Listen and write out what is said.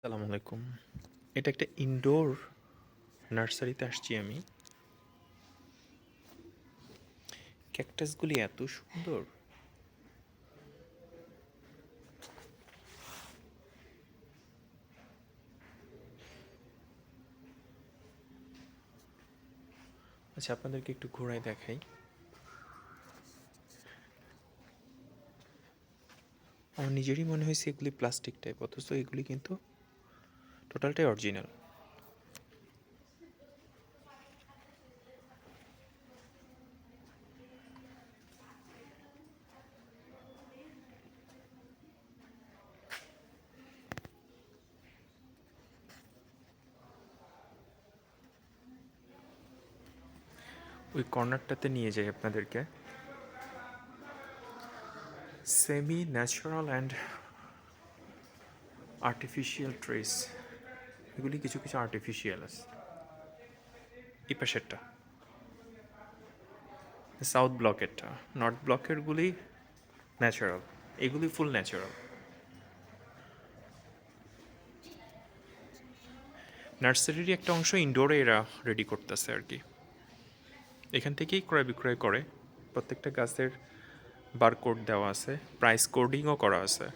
আসসালামু আলাইকুম। এটা একটা ইনডোর নার্সারিতে আসছি আমি। ক্যাকটাসগুলি এত সুন্দর। আচ্ছা, আপনাদেরকে একটু ঘোরায় দেখাই। আমার নিজেরই মনে হয়েছে এগুলি প্লাস্টিক টাইপ, অথচ এগুলি কিন্তু টোটালটাই অরিজিনাল। ওই কর্নারটাতে নিয়ে যাই আপনাদেরকে। Semi natural and artificial trace, এগুলি কিছু কিছু আর্টিফিশিয়াল আছে। এই পাশেরটা সাউথ ব্লকেরটা, নর্থ ব্লকেরগুলি ন্যাচারাল, এগুলি ফুল ন্যাচারাল। নার্সারির একটা অংশ ইনডোরে এরা রেডি করতেছে আর কি। এখান থেকেই ক্রয় বিক্রয় করে। প্রত্যেকটা গাছের বারকোড দেওয়া আছে, প্রাইস কোডিংও করা আছে।